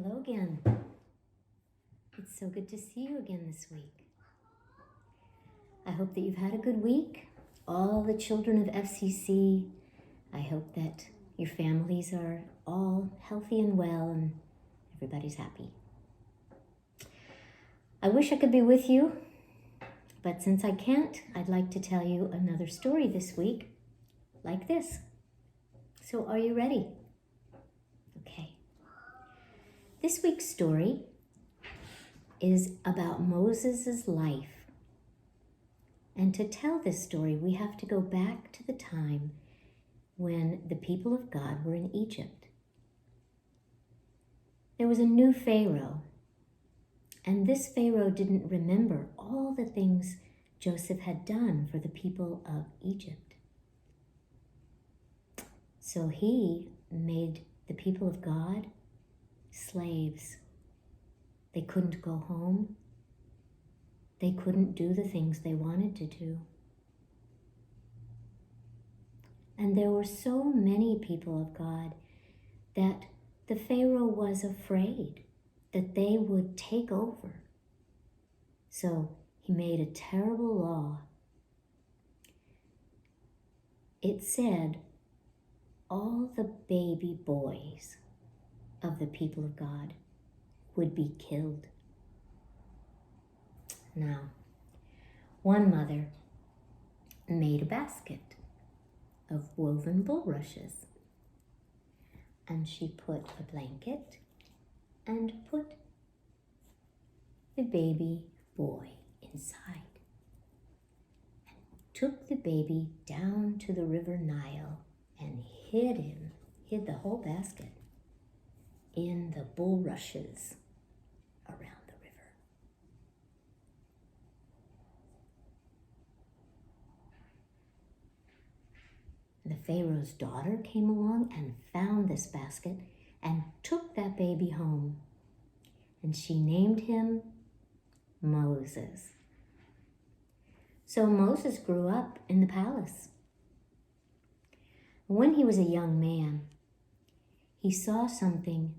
Hello again. It's so good to see you again this week. I hope that you've had a good week. All the children of FCC, I hope that your families are all healthy and well and everybody's happy. I wish I could be with you, but since I can't, I'd like to tell you another story this week like this. So are you ready? Okay. This week's story is about Moses' life. And to tell this story, we have to go back to the time when the people of God were in Egypt. There was a new Pharaoh, and this Pharaoh didn't remember all the things Joseph had done for the people of Egypt. So he made the people of God slaves. They couldn't go home. They couldn't do the things they wanted to do. And there were so many people of God that the Pharaoh was afraid that they would take over. So he made a terrible law. It said all the baby boys of the people of God would be killed. Now, one mother made a basket of woven bulrushes, and she put a blanket and put the baby boy inside, and took the baby down to the river Nile and hid the whole basket in the bulrushes around the river. The Pharaoh's daughter came along and found this basket and took that baby home. And she named him Moses. So Moses grew up in the palace. When he was a young man, he saw something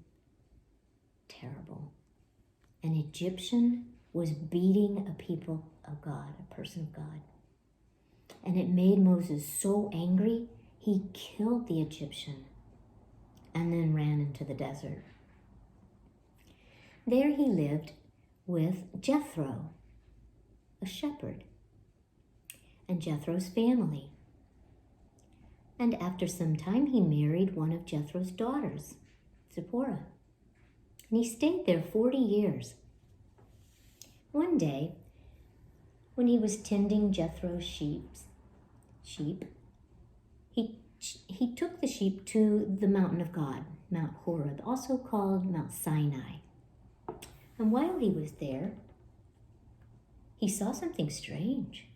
terrible. An Egyptian was beating a people of God, a person of God. And it made Moses so angry, he killed the Egyptian and then ran into the desert. There he lived with Jethro, a shepherd, and Jethro's family. And after some time, he married one of Jethro's daughters, Zipporah. And he stayed there 40 years. One day, when he was tending Jethro's sheep, he took the sheep to the mountain of God, Mount Horeb, also called Mount Sinai. And while he was there, he saw something strange.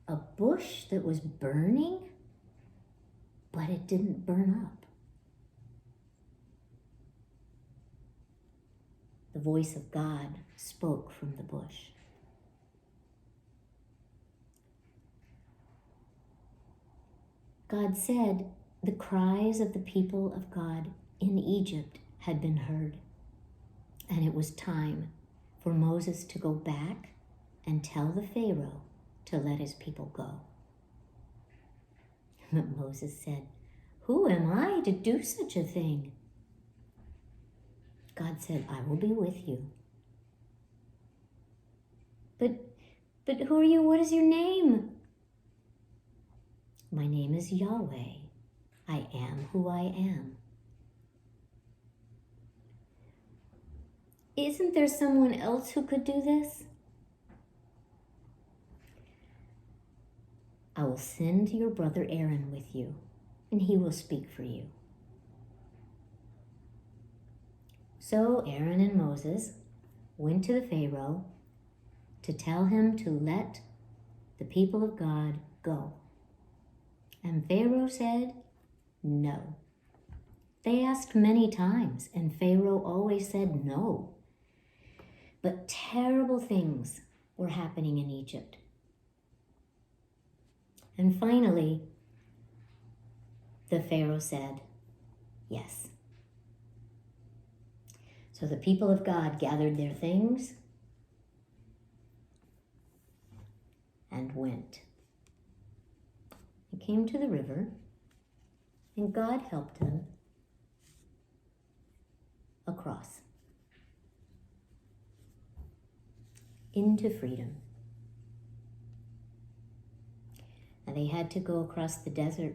A bush that was burning, but it didn't burn up. The voice of God spoke from the bush. God said the cries of the people of God in Egypt had been heard, and it was time for Moses to go back and tell the Pharaoh to let his people go. But Moses said, "Who am I to do such a thing?" God said, "I will be with you." But who are you? What is your name? My name is Yahweh. I am who I am. Isn't there someone else who could do this? I will send your brother Aaron with you, and he will speak for you. So Aaron and Moses went to the Pharaoh to tell him to let the people of God go. And Pharaoh said no. They asked many times, and Pharaoh always said no. But terrible things were happening in Egypt. And finally, the Pharaoh said yes. So the people of God gathered their things and went. They came to the river, and God helped them across into freedom. And they had to go across the desert.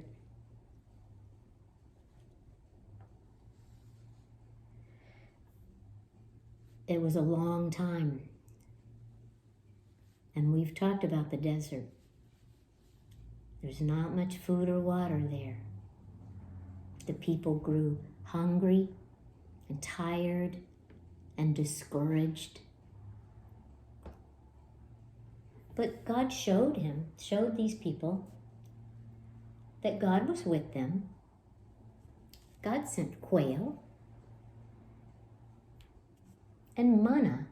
It was a long time. And we've talked about the desert. There's not much food or water there. The people grew hungry and tired and discouraged. But God showed these people that God was with them. God sent quail and manna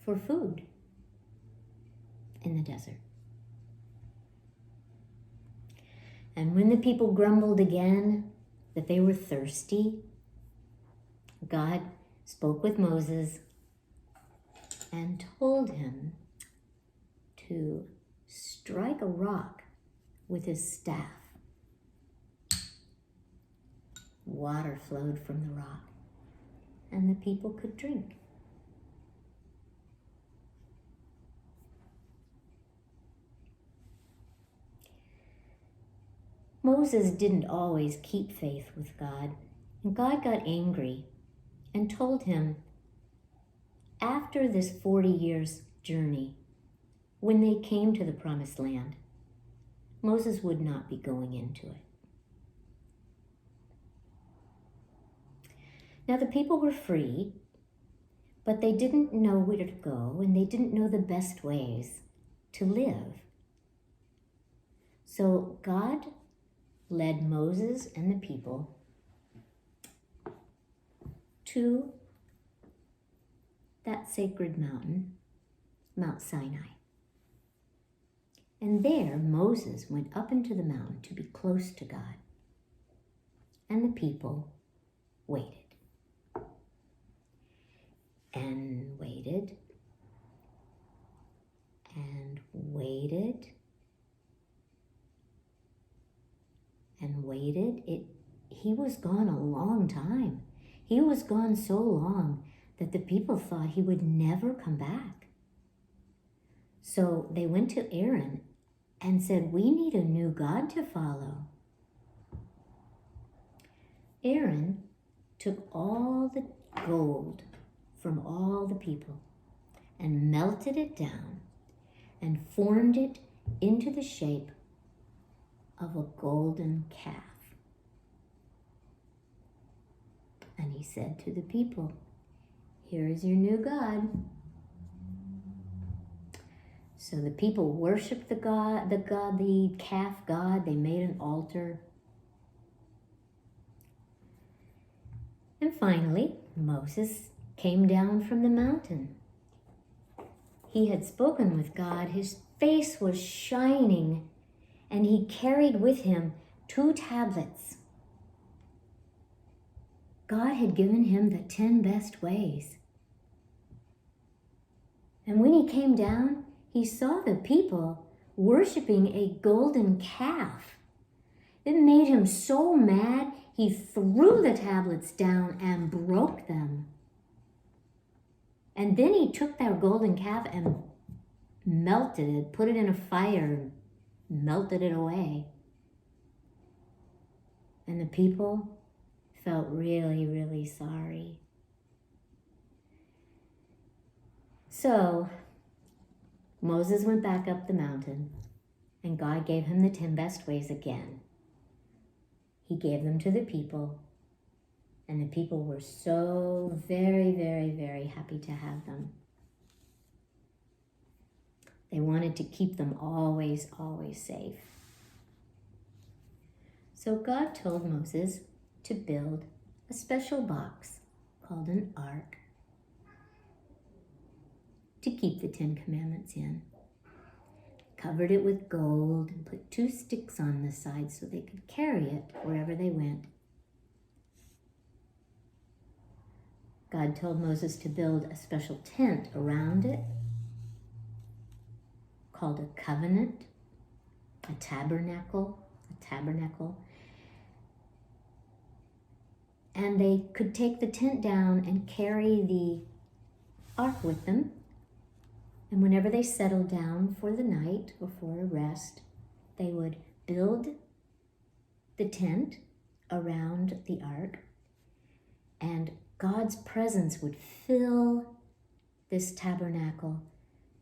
for food in the desert. And when the people grumbled again that they were thirsty, God spoke with Moses and told him to strike a rock with his staff. Water flowed from the rock, and the people could drink. Moses didn't always keep faith with God, and God got angry and told him after this 40 years journey, when they came to the promised land, Moses would not be going into it. Now the people were free, but they didn't know where to go, and they didn't know the best ways to live. So God led Moses and the people to that sacred mountain, Mount Sinai. And there Moses went up into the mountain to be close to God. And the people waited. And waited. And waited. And waited. He was gone a long time. He was gone so long that the people thought he would never come back. So they went to Aaron and said, "We need a new God to follow." Aaron took all the gold from all the people and melted it down and formed it into the shape of a golden calf. And he said to the people, "Here is your new God." So the people worshiped the calf god. They made an altar. And finally, Moses came down from the mountain. He had spoken with God. His face was shining, and he carried with him 2 tablets. God had given him the 10 best ways. And when he came down, he saw the people worshiping a golden calf. It made him so mad, he threw the tablets down and broke them. And then he took that golden calf and melted it, put it in a fire, melted it away. And the people felt really, really sorry. So Moses went back up the mountain, and God gave him the 10 best ways again. He gave them to the people, and the people were so very, very, very happy to have them. They wanted to keep them always, always safe. So God told Moses to build a special box called an ark to keep the 10 Commandments in. Covered it with gold and put 2 sticks on the side so they could carry it wherever they went. God told Moses to build a special tent around it called a covenant, a tabernacle. And they could take the tent down and carry the ark with them. And whenever they settled down for the night or for a rest, they would build the tent around the ark, and God's presence would fill this tabernacle,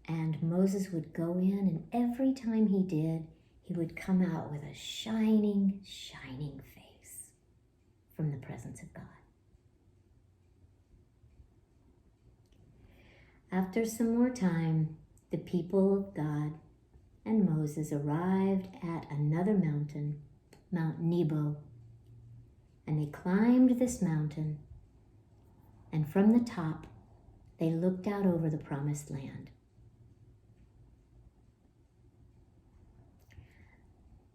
and Moses would go in, and every time he did, he would come out with a shining, shining face from the presence of God. After some more time, the people of God and Moses arrived at another mountain, Mount Nebo, and they climbed this mountain, and from the top, they looked out over the promised land.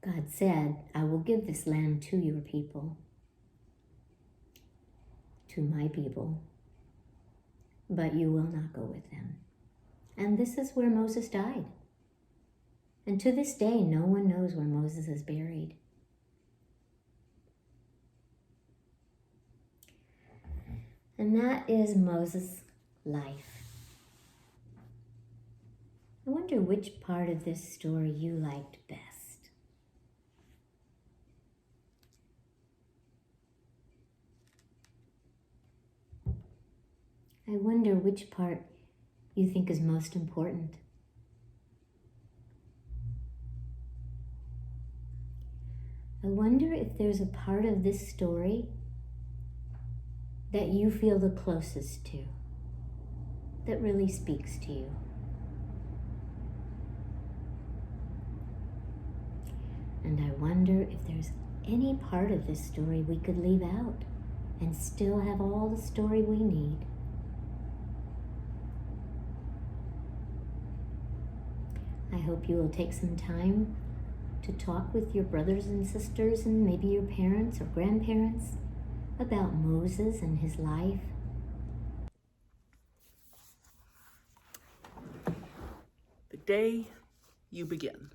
God said, "I will give this land to your people, to my people, but you will not go with them." And this is where Moses died. And to this day, no one knows where Moses is buried. And that is Moses' life. I wonder which part of this story you liked best. I wonder which part you think is most important. I wonder if there's a part of this story that you feel the closest to, that really speaks to you. And I wonder if there's any part of this story we could leave out and still have all the story we need. I hope you will take some time to talk with your brothers and sisters and maybe your parents or grandparents about Moses and his life. The Day You Begin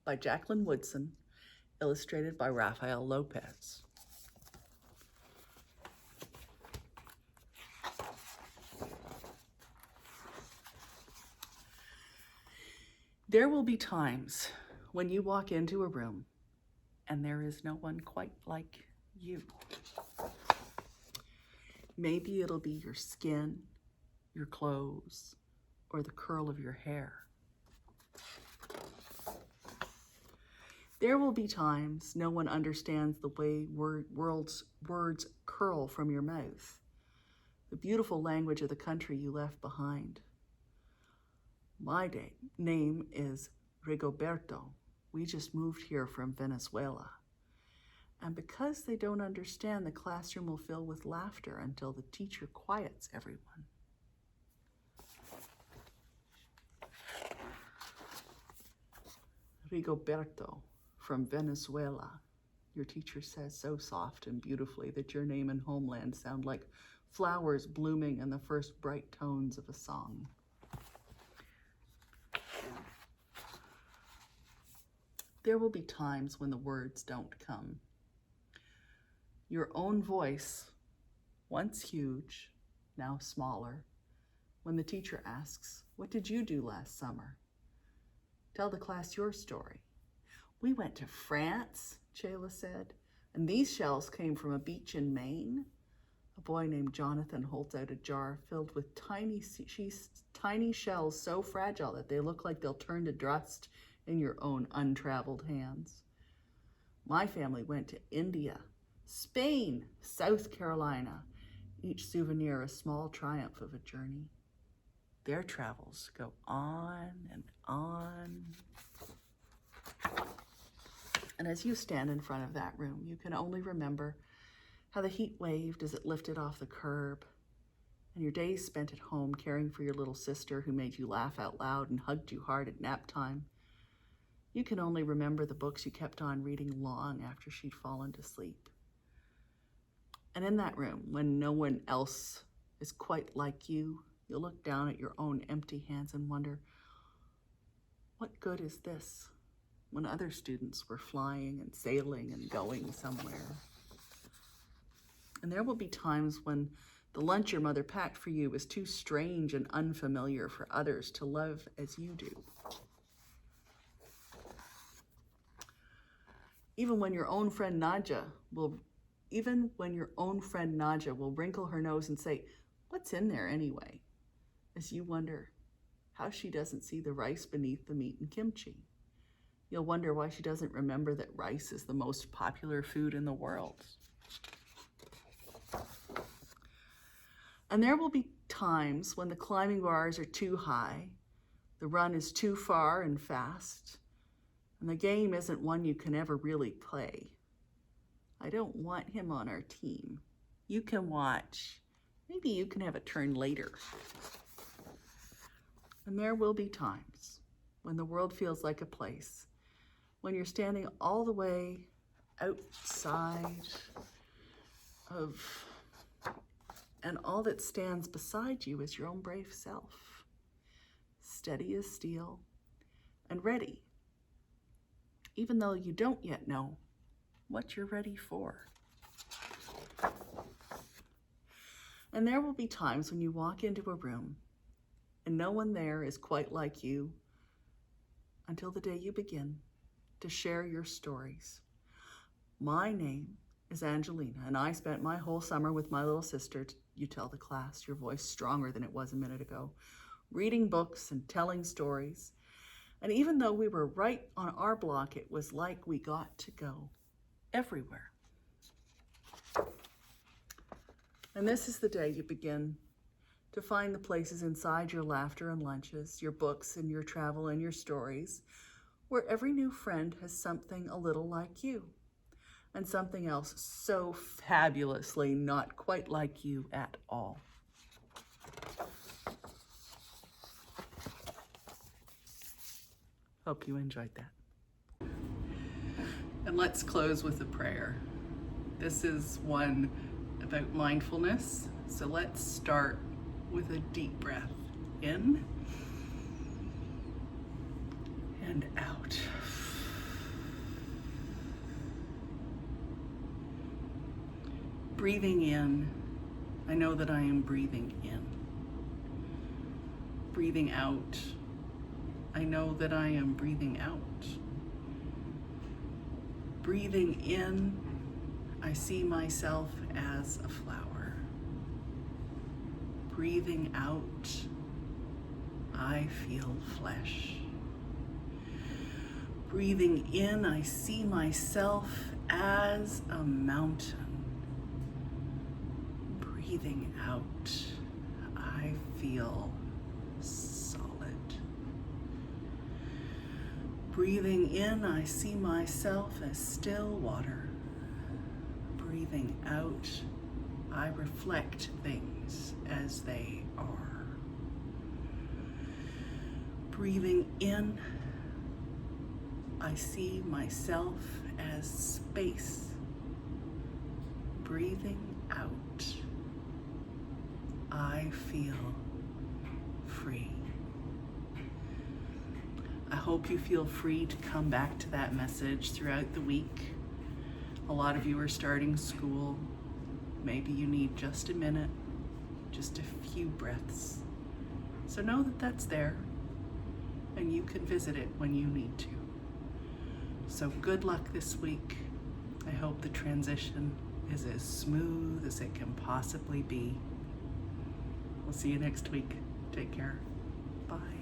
by Jacqueline Woodson, illustrated by Rafael Lopez. There will be times when you walk into a room and there is no one quite like you. Maybe it'll be your skin, your clothes, or the curl of your hair. There will be times no one understands the way words curl from your mouth, the beautiful language of the country you left behind. My name is Rigoberto. We just moved here from Venezuela. And because they don't understand, the classroom will fill with laughter until the teacher quiets everyone. Rigoberto from Venezuela. Your teacher says so soft and beautifully that your name and homeland sound like flowers blooming in the first bright tones of a song. There will be times when the words don't come. Your own voice, once huge, now smaller, when the teacher asks, "What did you do last summer?" Tell the class your story. "We went to France," Chayla said, "and these shells came from a beach in Maine." A boy named Jonathan holds out a jar filled with tiny shells so fragile that they look like they'll turn to dust in your own untraveled hands. My family went to India, Spain, South Carolina, each souvenir a small triumph of a journey. Their travels go on and on. And as you stand in front of that room, you can only remember how the heat waved as it lifted off the curb, and your days spent at home caring for your little sister who made you laugh out loud and hugged you hard at nap time. You can only remember the books you kept on reading long after she'd fallen to sleep. And in that room, when no one else is quite like you, you'll look down at your own empty hands and wonder, what good is this when other students were flying and sailing and going somewhere? And there will be times when the lunch your mother packed for you is too strange and unfamiliar for others to love as you do. Even when your own friend Nadja will wrinkle her nose and say, "What's in there anyway?" as you wonder how she doesn't see the rice beneath the meat and kimchi. You'll wonder why she doesn't remember that rice is the most popular food in the world. And there will be times when the climbing bars are too high, the run is too far and fast, and the game isn't one you can ever really play. I don't want him on our team. You can watch. Maybe you can have a turn later. And there will be times when the world feels like a place, when you're standing all the way outside of, and all that stands beside you is your own brave self, steady as steel and ready, even though you don't yet know what you're ready for. And there will be times when you walk into a room and no one there is quite like you until the day you begin to share your stories. My name is Angelina, and I spent my whole summer with my little sister, you tell the class, your voice stronger than it was a minute ago, reading books and telling stories. And even though we were right on our block, it was like we got to go everywhere. And this is the day you begin to find the places inside your laughter and lunches, your books and your travel and your stories, where every new friend has something a little like you, and something else so fabulously not quite like you at all. Hope you enjoyed that. And let's close with a prayer. This is one about mindfulness, so let's start with a deep breath in and out. Breathing in, I know that I am breathing in. Breathing out, I know that I am breathing out. Breathing in, I see myself as a flower. Breathing out, I feel flesh. Breathing in, I see myself as a mountain. Breathing out, I feel solid. Breathing in, I see myself as still water. Breathing out, I reflect things as they are. Breathing in, I see myself as space. Breathing out, I feel free. I hope you feel free to come back to that message throughout the week. A lot of you are starting school. Maybe you need just a minute, just a few breaths. So know that that's there, and you can visit it when you need to. So good luck this week. I hope the transition is as smooth as it can possibly be. We'll see you next week. Take care. Bye.